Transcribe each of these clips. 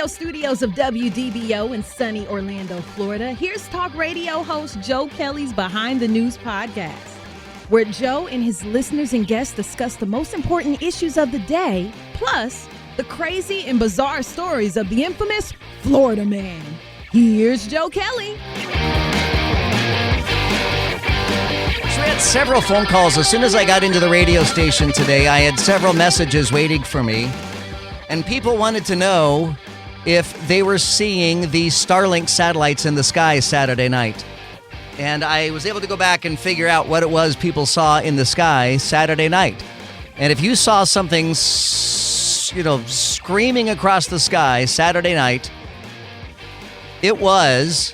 studios of WDBO in sunny Orlando, Florida, here's talk radio host Joe Kelly's Behind the News podcast, where Joe and his listeners and guests discuss the most important issues of the day, plus the crazy and bizarre stories of the infamous Florida man. Here's Joe Kelly. So we had several phone calls. As soon as I got into the radio station today, I had several messages waiting for me. And people wanted to know if they were seeing the Starlink satellites in the sky Saturday night. And I was able to go back and figure out what it was people saw in the sky Saturday night. And if you saw something, screaming across the sky Saturday night, it was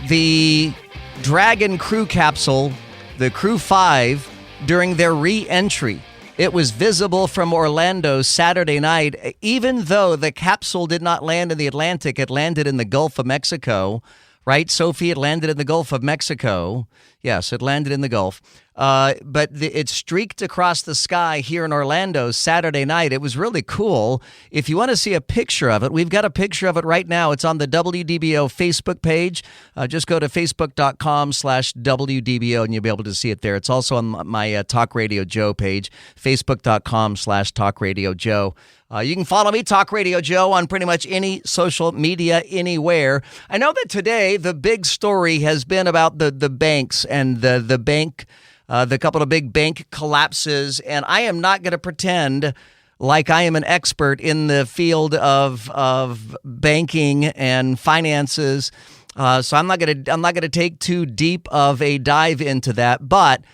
the Dragon crew capsule, the Crew 5, during their re-entry. It was visible from Orlando Saturday night, even though the capsule did not land in the Atlantic. It landed in the Gulf of Mexico, right, Sophie? It landed in the Gulf of Mexico. Yes, it landed in the Gulf. But it streaked across the sky here in Orlando Saturday night. It was really cool. If you want to see a picture of it, we've got a picture of it right now. It's on the WDBO Facebook page. Just go to facebook.com/WDBO and you'll be able to see it there. It's also on my Talk Radio Joe page, facebook.com/Talk Radio Joe. You can follow me, Talk Radio Joe, on pretty much any social media anywhere. I know that today the big story has been about the banks and the bank, the couple of big bank collapses. And I am not going to pretend like I am an expert in the field of banking and finances. So I'm not going to take too deep of a dive into that. But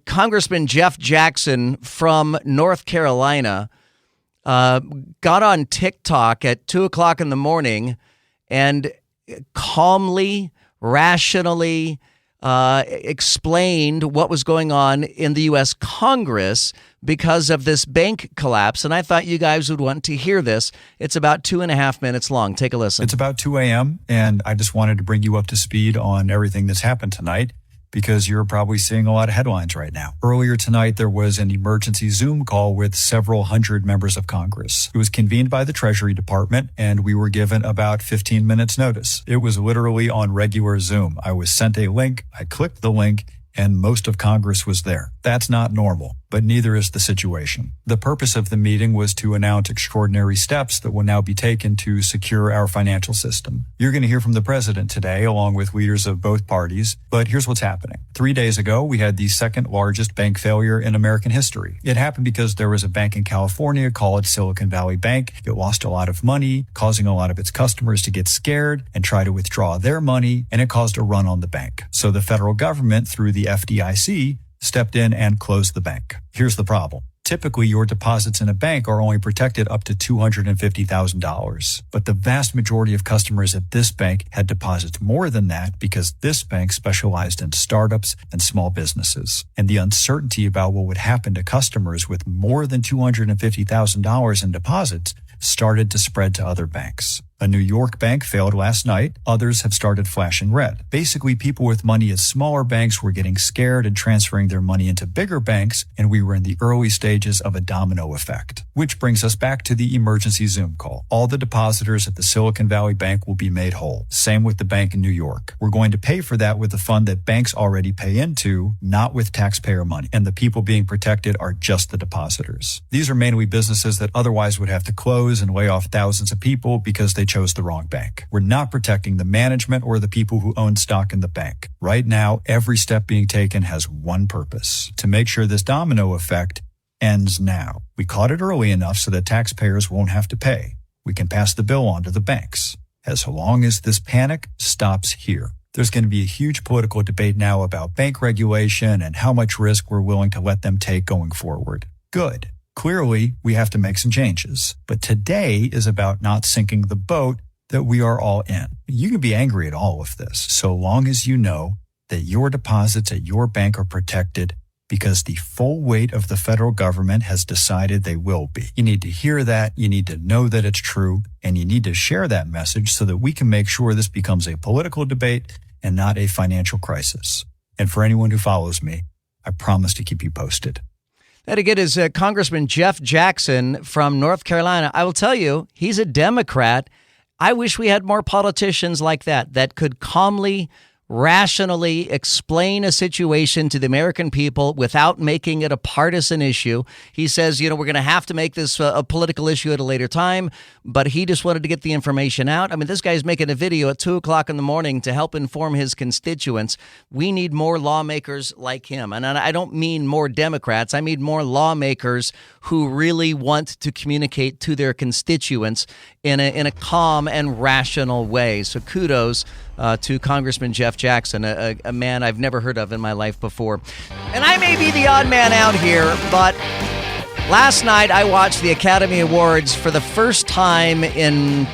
Congressman Jeff Jackson from North Carolina got on TikTok at 2 o'clock in the morning and calmly, rationally explained what was going on in the U.S. Congress because of this bank collapse. And I thought you guys would want to hear this. It's about 2.5 minutes long. Take a listen. It's about 2 a.m. and I just wanted to bring you up to speed on everything that's happened tonight, because you're probably seeing a lot of headlines right now. Earlier tonight, there was an emergency Zoom call with several hundred members of Congress. It was convened by the Treasury Department, and we were given about 15 minutes notice. It was literally on regular Zoom. I was sent a link, I clicked the link, and most of Congress was there. That's not normal, but neither is the situation. The purpose of the meeting was to announce extraordinary steps that will now be taken to secure our financial system. You're going to hear from the president today, along with leaders of both parties, but here's what's happening. 3 days ago, we had the second largest bank failure in American history. It happened because there was a bank in California called Silicon Valley Bank. It lost a lot of money, causing a lot of its customers to get scared and try to withdraw their money, and it caused a run on the bank. So the federal government, through the FDIC, stepped in and closed the bank. Here's the problem. Typically, your deposits in a bank are only protected up to $250,000. But the vast majority of customers at this bank had deposits more than that because this bank specialized in startups and small businesses. And the uncertainty about what would happen to customers with more than $250,000 in deposits started to spread to other banks. A New York bank failed last night. Others have started flashing red. Basically, people with money at smaller banks were getting scared and transferring their money into bigger banks, and we were in the early stages of a domino effect. Which brings us back to the emergency Zoom call. All the depositors at the Silicon Valley Bank will be made whole. Same with the bank in New York. We're going to pay for that with the fund that banks already pay into, not with taxpayer money. And the people being protected are just the depositors. These are mainly businesses that otherwise would have to close and lay off thousands of people because they chose the wrong bank. We're not protecting the management or the people who own stock in the bank. Right now, every step being taken has one purpose: to make sure this domino effect ends now. We caught it early enough so that taxpayers won't have to pay. We can pass the bill on to the banks. As long as this panic stops here. There's going to be a huge political debate now about bank regulation and how much risk we're willing to let them take going forward. Good. Clearly, we have to make some changes. But today is about not sinking the boat that we are all in. You can be angry at all of this, so long as you know that your deposits at your bank are protected because the full weight of the federal government has decided they will be. You need to hear that, you need to know that it's true, and you need to share that message so that we can make sure this becomes a political debate and not a financial crisis. And for anyone who follows me, I promise to keep you posted. That again is Congressman Jeff Jackson from North Carolina. I will tell you, he's a Democrat. I wish we had more politicians like that could calmly, rationally explain a situation to the American people without making it a partisan issue. He says, we're going to have to make this a political issue at a later time, but he just wanted to get the information out. I mean, this guy's making a video at 2 o'clock in the morning to help inform his constituents. We need more lawmakers like him. And I don't mean more Democrats. I mean more lawmakers who really want to communicate to their constituents in a calm and rational way. So kudos to Congressman Jeff Jackson, a man I've never heard of in my life before. And I may be the odd man out here, but last night I watched the Academy Awards for the first time in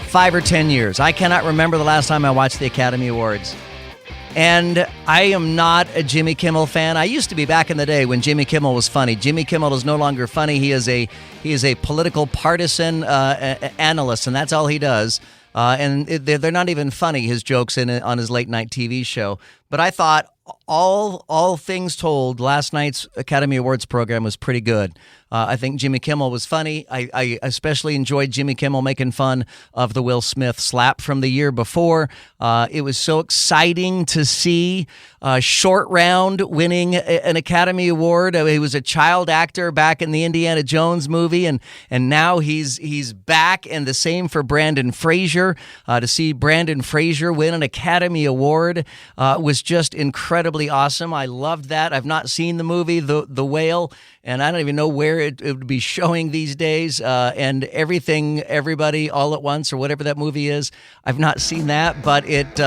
5 or 10 years. I cannot remember the last time I watched the Academy Awards. And I am not a Jimmy Kimmel fan. I used to be back in the day when Jimmy Kimmel was funny. Jimmy Kimmel is no longer funny. He is a political partisan analyst, and that's all he does. And they're not even funny, his jokes on his late night TV show. But I thought all things told, last night's Academy Awards program was pretty good. I think Jimmy Kimmel was funny. I especially enjoyed Jimmy Kimmel making fun of the Will Smith slap from the year before. It was so exciting to see Short Round winning an Academy Award. He was a child actor back in the Indiana Jones movie, and now he's back. And the same for Brandon Fraser. To see Brandon Fraser win an Academy Award was just incredibly awesome. I loved that. I've not seen the movie The Whale, and I don't even know where it would be showing these days. And Everything, Everybody, All at Once, or whatever that movie is. I've not seen that, but it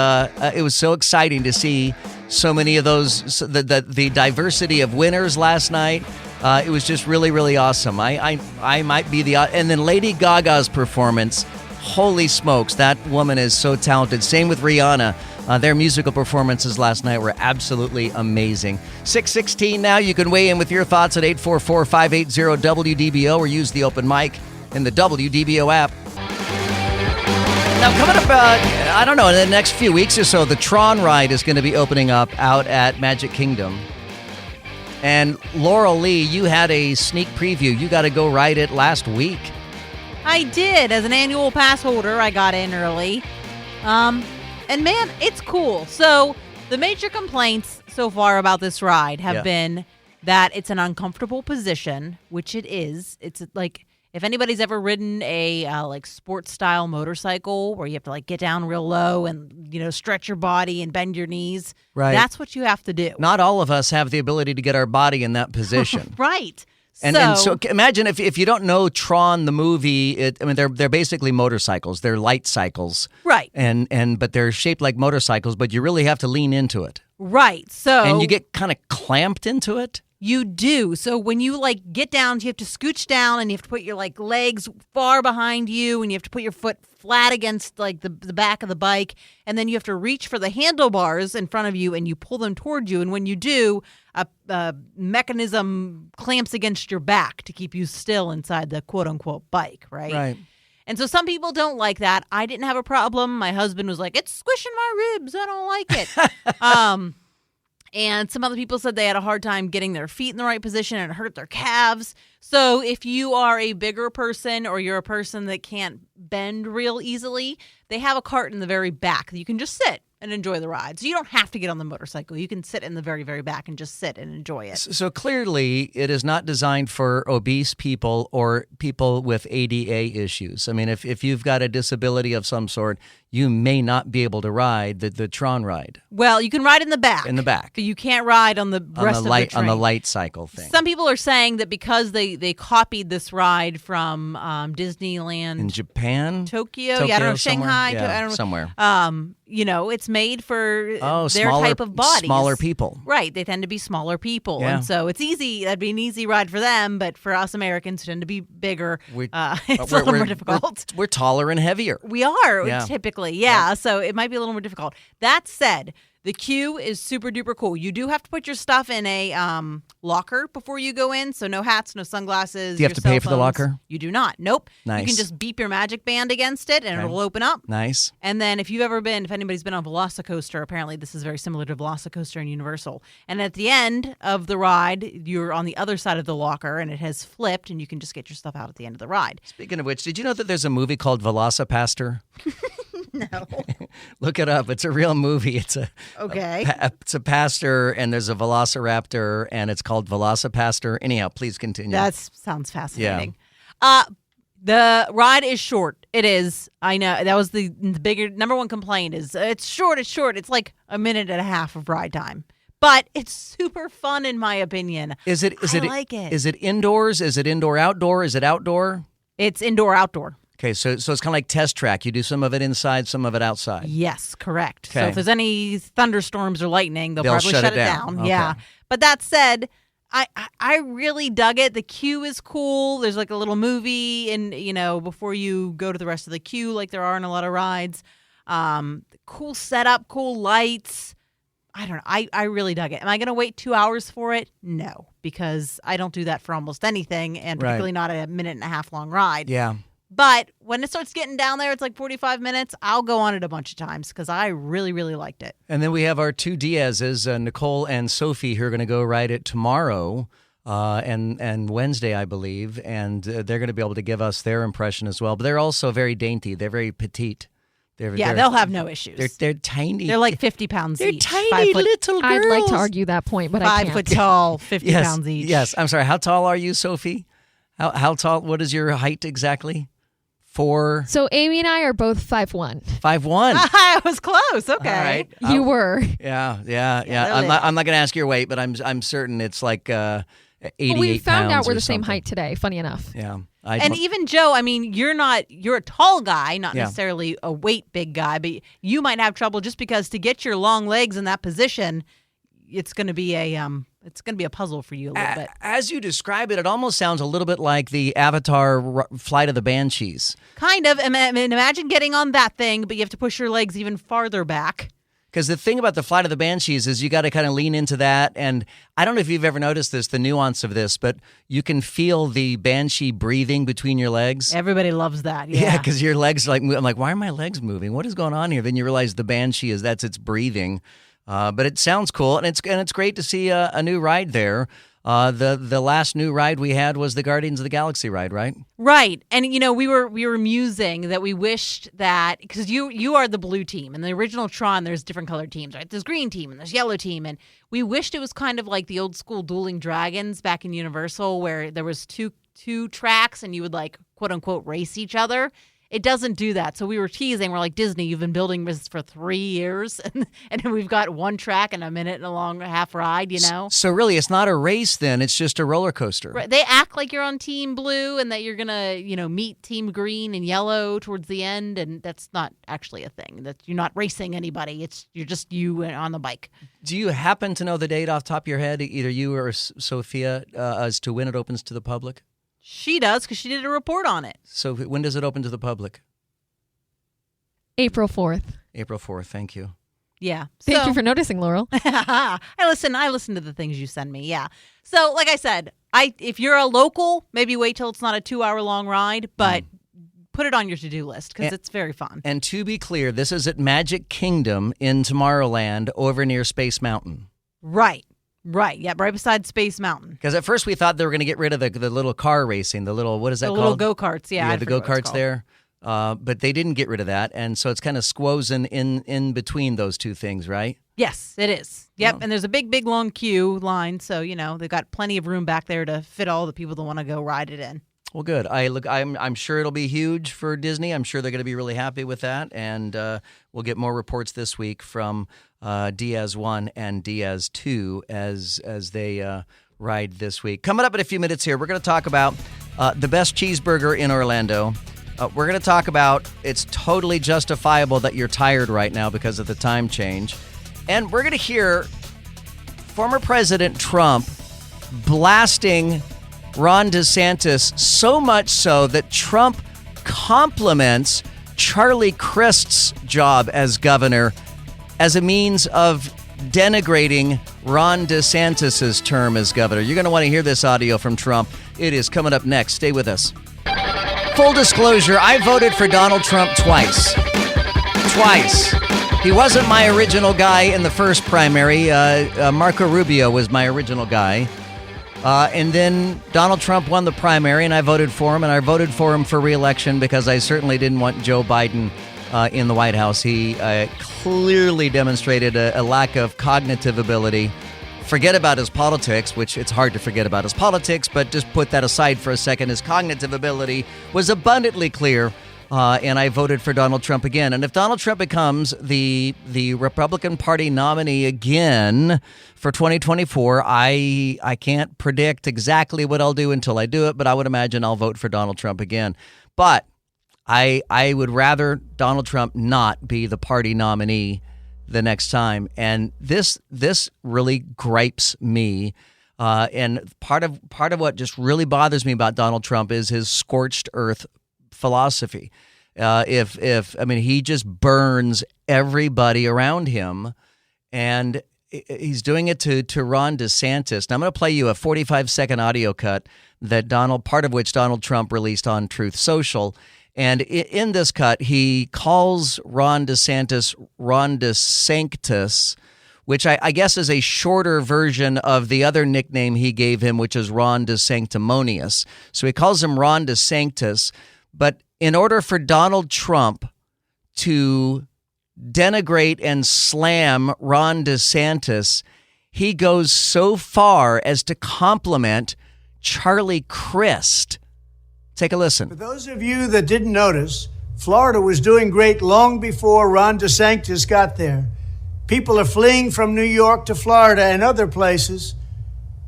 was so exciting to see so many of those, the diversity of winners last night. It was just really, really awesome. I might be and then Lady Gaga's performance. Holy smokes, that woman is so talented. Same with Rihanna. Their musical performances last night were absolutely amazing. 6:16 now. You can weigh in with your thoughts at 844-580-WDBO or use the open mic in the WDBO app. Now, coming up, I don't know, in the next few weeks or so, the Tron ride is going to be opening up out at Magic Kingdom. And Laurel Lee, you had a sneak preview. You got to go ride it last week. I did. As an annual pass holder, I got in early. And man, it's cool. So the major complaints so far about this ride have been that it's an uncomfortable position, which it is. It's like if anybody's ever ridden a sports style motorcycle where you have to get down real low and stretch your body and bend your knees. Right. That's what you have to do. Not all of us have the ability to get our body in that position. Right. And so imagine if you don't know Tron the movie, they're basically motorcycles. They're light cycles. Right. But they're shaped like motorcycles, but you really have to lean into it. Right. So and you get kind of clamped into it. You do. So when you get down, you have to scooch down and you have to put your legs far behind you and you have to put your foot flat against the back of the bike, and then you have to reach for the handlebars in front of you and you pull them toward you, and when you do, a mechanism clamps against your back to keep you still inside the quote-unquote bike, right? Right. And so some people don't like that. I didn't have a problem. My husband was like, it's squishing my ribs. I don't like it. And some other people said they had a hard time getting their feet in the right position and it hurt their calves. So if you are a bigger person or you're a person that can't bend real easily, they have a cart in the very back that you can just sit and enjoy the ride. So you don't have to get on the motorcycle. You can sit in the very, very back and just sit and enjoy it. So clearly it is not designed for obese people or people with ADA issues. I mean, if you've got a disability of some sort, you may not be able to ride the Tron ride. Well, you can ride in the back. In the back. But you can't ride on the rest of the train. On the light cycle thing. Some people are saying that because they copied this ride from Disneyland. In Japan? Tokyo. Yeah, I don't know, Shanghai. Yeah, I don't know. Somewhere. It's made for their smaller, type of bodies. Smaller people. Right. They tend to be smaller people. Yeah. And so it's easy. That'd be an easy ride for them. But for us Americans who tend to be bigger, it's a little more difficult. We're taller and heavier. We are Yeah. typically. Yeah. So it might be a little more difficult. That said, The queue is super duper cool. You do have to put your stuff in a locker before you go in. So no hats, no sunglasses. Do you have to pay for the locker? You do not. Nope. Nice. You can just beep your magic band against it and it'll open up. Nice. And then if anybody's been on Velocicoaster, apparently this is very similar to Velocicoaster and Universal. And at the end of the ride, you're on the other side of the locker and it has flipped and you can just get your stuff out at the end of the ride. Speaking of which, did you know that there's a movie called Velocipaster? No. Look it up. It's a real movie. It's it's a pastor, and there's a velociraptor, and it's called Velocipaster. Anyhow, please continue. That sounds fascinating. Yeah. The ride is short. It is. I know. That was the bigger number one complaint is it's short. It's short. It's like a minute and a half of ride time. But it's super fun in my opinion. I like it. Is it indoors? Is it indoor-outdoor? Is it outdoor? It's indoor-outdoor. Okay, so it's kind of like test track. You do some of it inside, some of it outside. Yes, correct. Okay. So if there's any thunderstorms or lightning, they'll probably shut it down. Okay. Yeah. But that said, I really dug it. The queue is cool. There's like a little movie and before you go to the rest of the queue like there are in a lot of rides. Cool setup, cool lights. I don't know. I really dug it. Am I going to wait 2 hours for it? No, because I don't do that for almost anything, and particularly not a minute and a half long ride. Yeah. But when it starts getting down there, it's like 45 minutes. I'll go on it a bunch of times because I really, really liked it. And then we have our two Diaz's, Nicole and Sophie, who are going to go ride it tomorrow and Wednesday, I believe. And they're going to be able to give us their impression as well. But they're also very dainty. They're very petite. They'll have no issues. They're tiny. They're like 50 pounds they're each. They're tiny little girls. I'd like to argue that point, but I can't. 5 foot tall, 50 pounds each. Yes. I'm sorry. How tall are you, Sophie? How tall? What is your height exactly? So Amy and I are both 5'1". 5'1". I was close. Okay. All right. You were. Yeah. I'm not going to ask your weight, but I'm certain it's like 88 well, we found out we're the something. same height today. Funny enough. Yeah. And even Joe, I mean, you're a tall guy, not necessarily a weight big guy, but you might have trouble just because to get your long legs in that position, it's going to be a puzzle for you a little bit. As you describe it, it almost sounds a little bit like the Avatar Flight of the Banshees. Kind of. I mean, imagine getting on that thing, but you have to push your legs even farther back. Because the thing about the Flight of the Banshees is you got to kind of lean into that. And I don't know if you've ever noticed this, the nuance of this, but you can feel the Banshee breathing between your legs. Everybody loves that. Yeah, because your legs are like, I'm like, why are my legs moving? What is going on here? Then you realize the Banshee that's its breathing. But it sounds cool, and it's great to see a new ride there. The last new ride we had was the Guardians of the Galaxy ride, right? Right, and we were musing that we wished that because you are the blue team, and the original Tron there's different colored teams, right? There's green team and there's yellow team, and we wished it was kind of like the old school Dueling Dragons back in Universal where there was two tracks and you would like quote unquote race each other. It doesn't do that. So we were teasing. We're like, Disney, you've been building this for 3 years, and we've got one track and a minute and a long half ride, So really, it's not a race then. It's just a roller coaster. Right. They act like you're on Team Blue and that you're going to, meet Team Green and Yellow towards the end, and that's not actually a thing. That you're not racing anybody. You're just you on the bike. Do you happen to know the date off the top of your head, either you or Sophia, as to when it opens to the public? She does because she did a report on it. So when does it open to the public? April 4th. April 4th. Thank you. Yeah. Thank you for noticing, Laurel. I listen to the things you send me. Yeah. So like I said, if you're a local, maybe wait till it's not a 2-hour long ride, but put it on your to-do list because it's very fun. And to be clear, this is at Magic Kingdom in Tomorrowland over near Space Mountain. Right. Right, yeah, right beside Space Mountain. Because at first we thought they were going to get rid of the little car racing, the little, what is that called? The little go-karts, yeah. The go-karts there. But they didn't get rid of that, and so it's kind of squozing in between those two things, right? Yes, it is. Yep, and there's a big, long queue line, so, they've got plenty of room back there to fit all the people that want to go ride it in. Well, good. I'm sure it'll be huge for Disney. I'm sure they're going to be really happy with that, and we'll get more reports this week from Diaz 1 and Diaz 2 as they ride this week. Coming up in a few minutes here, we're going to talk about the best cheeseburger in Orlando. We're going to talk about it's totally justifiable that you're tired right now because of the time change. And we're going to hear former President Trump blasting Ron DeSantis so much so that Trump compliments Charlie Crist's job as governor as a means of denigrating Ron DeSantis' term as governor. You're going to want to hear this audio from Trump. It is coming up next. Stay with us. Full disclosure, I voted for Donald Trump twice. He wasn't my original guy in the first primary. Marco Rubio was my original guy. And then Donald Trump won the primary, and I voted for him. And I voted for him for re-election because I certainly didn't want Joe Biden in the White House. He clearly demonstrated a lack of cognitive ability. Forget about his politics, which it's hard to forget about his politics, but just put that aside for a second. His cognitive ability was abundantly clear. And I voted for Donald Trump again. And if Donald Trump becomes the Republican Party nominee again for 2024, I can't predict exactly what I'll do until I do it, but I would imagine I'll vote for Donald Trump again. But I would rather Donald Trump not be the party nominee the next time. And this really gripes me. And part of what just really bothers me about Donald Trump is his scorched earth philosophy. He just burns everybody around him, and he's doing it to Ron DeSantis. Now I'm going to play you a 45-second audio cut part of which Donald Trump released on Truth Social. And in this cut, he calls Ron DeSantis Ron DeSanctus, which I guess is a shorter version of the other nickname he gave him, which is Ron DeSanctimonious. So he calls him Ron DeSanctus. But in order for Donald Trump to denigrate and slam Ron DeSantis, he goes so far as to compliment Charlie Crist. Take a listen. For those of you that didn't notice, Florida was doing great long before Ron DeSantis got there. People are fleeing from New York to Florida and other places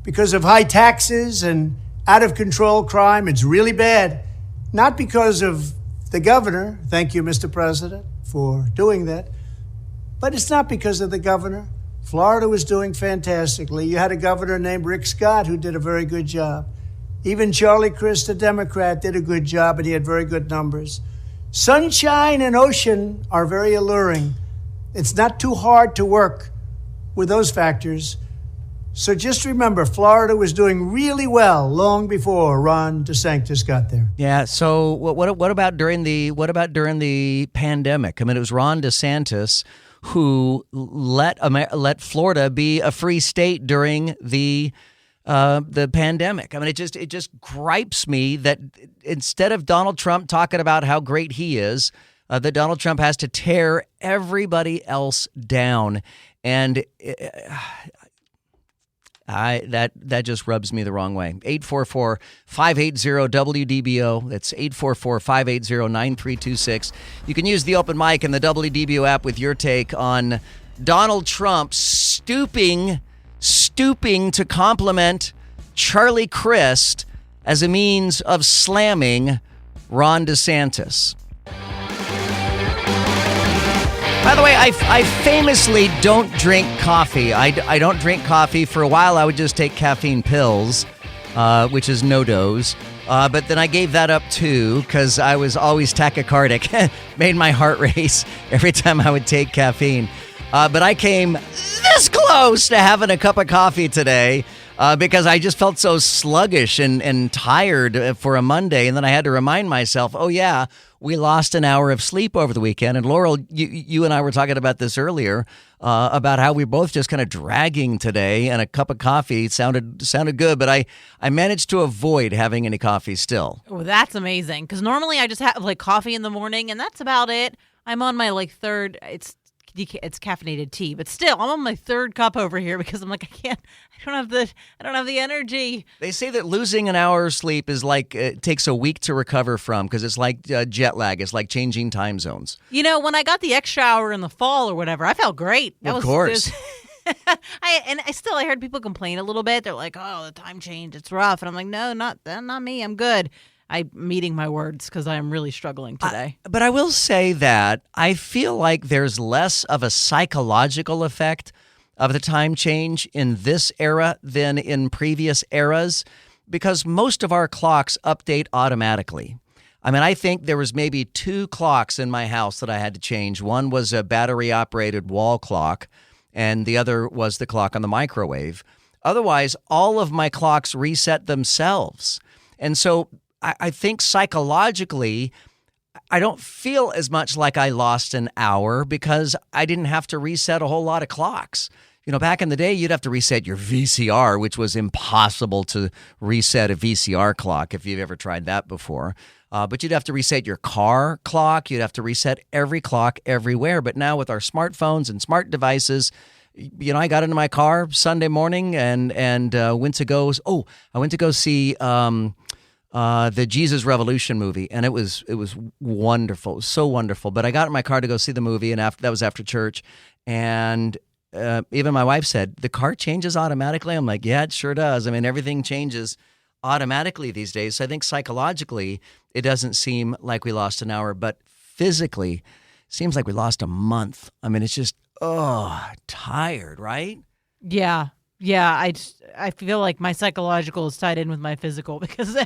because of high taxes and out-of-control crime. It's really bad. Not because of the governor. Thank you, Mr. President, for doing that. But it's not because of the governor. Florida was doing fantastically. You had a governor named Rick Scott who did a very good job. Even Charlie Crist, a Democrat, did a good job, and he had very good numbers. Sunshine and ocean are very alluring. It's not too hard to work with those factors. So just remember, Florida was doing really well long before Ron DeSantis got there. Yeah. So what about during the pandemic? I mean, it was Ron DeSantis who let Florida be a free state during the pandemic. I mean, it just gripes me that instead of Donald Trump talking about how great he is, that Donald Trump has to tear everybody else down, and that just rubs me the wrong way. 844-580-WDBO. That's 844-580-9326. You can use the open mic and the WDBO app with your take on Donald Trump stooping to compliment Charlie Crist as a means of slamming Ron DeSantis. By the way, I famously don't drink coffee. I don't drink coffee. For a while, I would just take caffeine pills, which is no-dose. But then I gave that up, too, because I was always tachycardic. Made my heart race every time I would take caffeine. But I came this close to having a cup of coffee today because I just felt so sluggish and tired for a Monday. And then I had to remind myself, oh, yeah, we lost an hour of sleep over the weekend. And Laurel, you and I were talking about this earlier, about how we were both just kind of dragging today, and a cup of coffee sounded good. But I managed to avoid having any coffee still. Oh, that's amazing. Because normally I just have coffee in the morning, and that's about it. I'm on my third. It's caffeinated tea, but still, I'm on my third cup over here because I'm I don't have the energy. They say that losing an hour's sleep is it takes a week to recover from, because it's like jet lag. It's like changing time zones. You know, when I got the extra hour in the fall or whatever, I felt great. Of course. I heard people complain a little bit. They're like, oh, the time change, it's rough. And I'm like, no, not me. I'm good. I'm eating my words because I am really struggling today. But I will say that I feel like there's less of a psychological effect of the time change in this era than in previous eras, because most of our clocks update automatically. I mean, I think there was maybe 2 clocks in my house that I had to change. One was a battery-operated wall clock, and the other was the clock on the microwave. Otherwise, all of my clocks reset themselves. And so I think psychologically, I don't feel as much like I lost an hour because I didn't have to reset a whole lot of clocks. You know, back in the day, you'd have to reset your VCR, which was impossible to reset a VCR clock if you've ever tried that before. But you'd have to reset your car clock. You'd have to reset every clock everywhere. But now with our smartphones and smart devices, you know, I got into my car Sunday morning and went to go see the Jesus Revolution movie, and it was wonderful. It was so wonderful. But I got in my car to go see the movie, and that was after church, and even my wife said, the car changes automatically. I'm like, yeah, it sure does. I mean, everything changes automatically these days. So I think psychologically, it doesn't seem like we lost an hour, but physically, it seems like we lost a month. I mean, it's just, tired, right? Yeah. I feel like my psychological is tied in with my physical because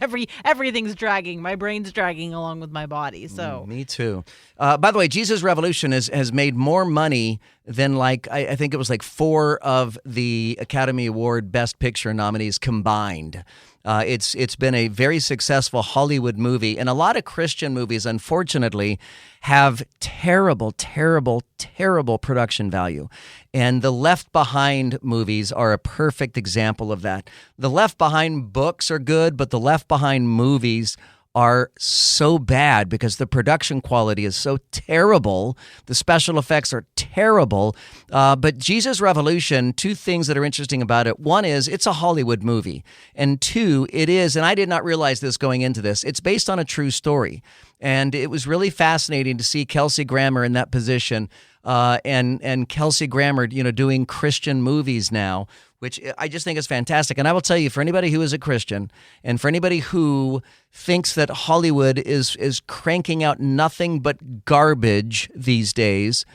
everything's dragging. My brain's dragging along with my body. So me too. By the way, Jesus Revolution has made more money than I think it was 4 of the Academy Award Best Picture nominees combined. It's been a very successful Hollywood movie, and a lot of Christian movies, unfortunately, have terrible, terrible, terrible production value. And the Left Behind movies are a perfect example of that. The Left Behind books are good, but the Left Behind movies are so bad because the production quality is so terrible. The special effects are terrible. But Jesus Revolution, 2 things that are interesting about it. One is it's a Hollywood movie. And 2, it is, and I did not realize this going into this, it's based on a true story. And it was really fascinating to see Kelsey Grammer in that position and Kelsey Grammer, doing Christian movies now, which I just think is fantastic. And I will tell you, for anybody who is a Christian and for anybody who thinks that Hollywood is cranking out nothing but garbage these days,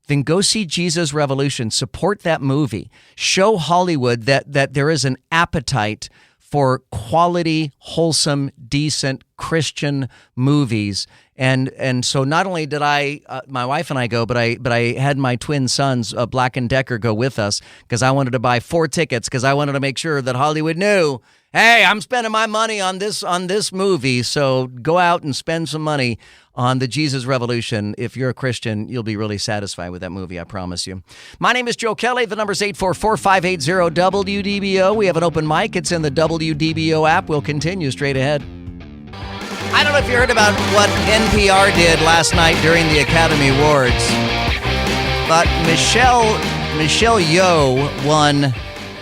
then go see Jesus Revolution. Support that movie. Show Hollywood that there is an appetite for quality, wholesome, decent Christian movies. And so not only did my wife and I go, but I had my twin sons, Black and Decker, go with us because I wanted to buy 4 tickets because I wanted to make sure that Hollywood knew, hey, I'm spending my money on this movie. So go out and spend some money on the Jesus Revolution. If you're a Christian, you'll be really satisfied with that movie, I promise you. My name is Joe Kelly. The number's 844-580-WDBO. We have an open mic. It's in the WDBO app. We'll continue straight ahead. I don't know if you heard about what NPR did last night during the Academy Awards, but Michelle Yeoh won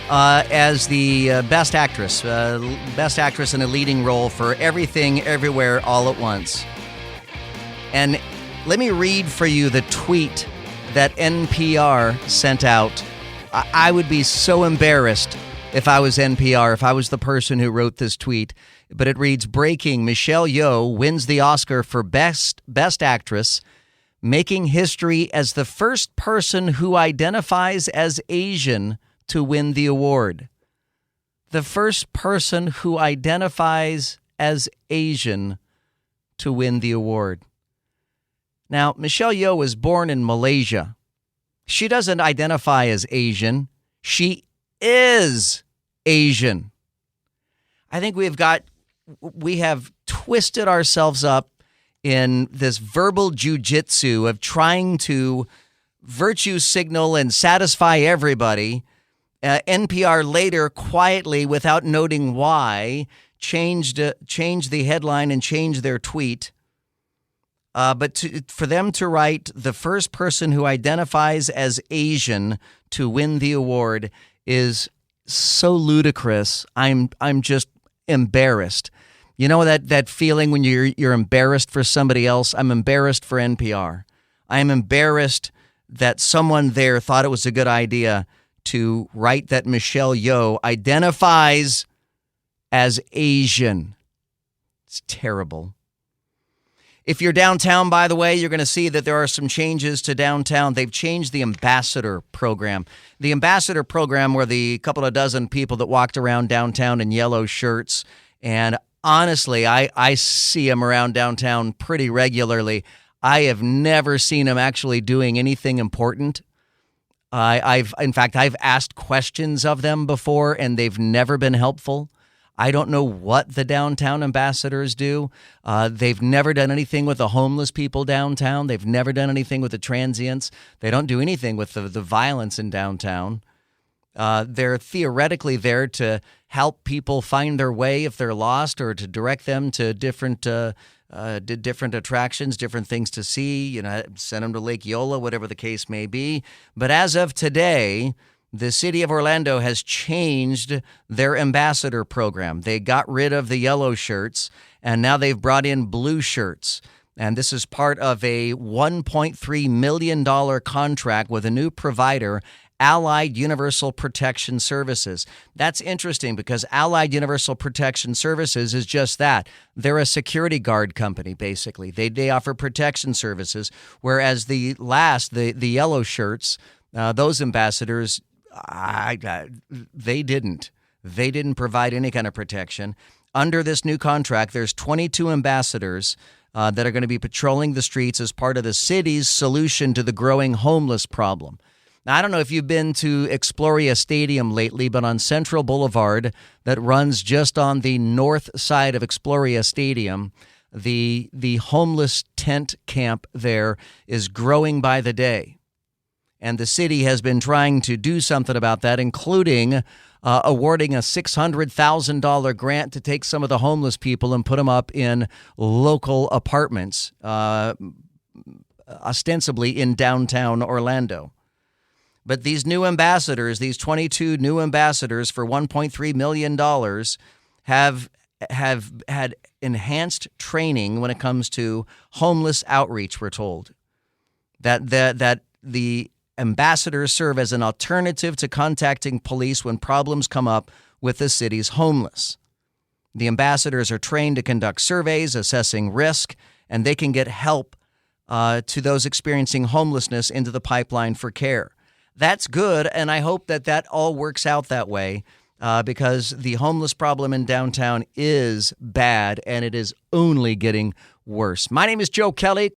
as the Best Actress in a leading role for Everything, Everywhere, All at Once. And let me read for you the tweet that NPR sent out. I would be so embarrassed if I was NPR, if I was the person who wrote this tweet. But it reads, breaking, Michelle Yeoh wins the Oscar for Best Actress, making history as the first person who identifies as Asian to win the award. The first person who identifies as Asian to win the award. Now, Michelle Yeoh was born in Malaysia. She doesn't identify as Asian. She is Asian. I think we have twisted ourselves up in this verbal jujitsu of trying to virtue signal and satisfy everybody. NPR later, quietly, without noting why, changed the headline and changed their tweet. But for them to write the first person who identifies as Asian to win the award is so ludicrous. I'm just embarrassed. You know that feeling when you're embarrassed for somebody else? I'm embarrassed for NPR. I'm embarrassed that someone there thought it was a good idea to write that Michelle Yeoh identifies as Asian. It's terrible. If you're downtown, by the way, you're going to see that there are some changes to downtown. They've changed the ambassador program. The ambassador program were the couple of dozen people that walked around downtown in yellow shirts. And honestly, I see them around downtown pretty regularly. I have never seen them actually doing anything important. I've asked questions of them before, and they've never been helpful. I don't know what the downtown ambassadors do. They've never done anything with the homeless people downtown. They've never done anything with the transients. They don't do anything with the violence in downtown. They're theoretically there to help people find their way if they're lost, or to direct them to different attractions, different things to see, send them to Lake Eola, whatever the case may be. But as of today, the city of Orlando has changed their ambassador program. They got rid of the yellow shirts, and now they've brought in blue shirts. And this is part of a $1.3 million contract with a new provider, Allied Universal Protection Services. That's interesting because Allied Universal Protection Services is just that. They're a security guard company, basically. They offer protection services, whereas the yellow shirts, those ambassadors, they didn't provide any kind of protection. Under this new contract, there's 22 ambassadors that are going to be patrolling the streets as part of the city's solution to the growing homeless problem. Now, I don't know if you've been to Exploria Stadium lately, but on Central Boulevard that runs just on the north side of Exploria Stadium, the homeless tent camp there is growing by the day. And the city has been trying to do something about that, including awarding a $600,000 grant to take some of the homeless people and put them up in local apartments, ostensibly in downtown Orlando. But these new ambassadors, these 22 new ambassadors for $1.3 million, have had enhanced training when it comes to homeless outreach, we're told. That the ambassadors serve as an alternative to contacting police when problems come up with the city's homeless. The ambassadors are trained to conduct surveys, assessing risk, and they can get help to those experiencing homelessness into the pipeline for care. That's good, and I hope that all works out that way because the homeless problem in downtown is bad, and it is only getting worse. My name is Joe Kelly.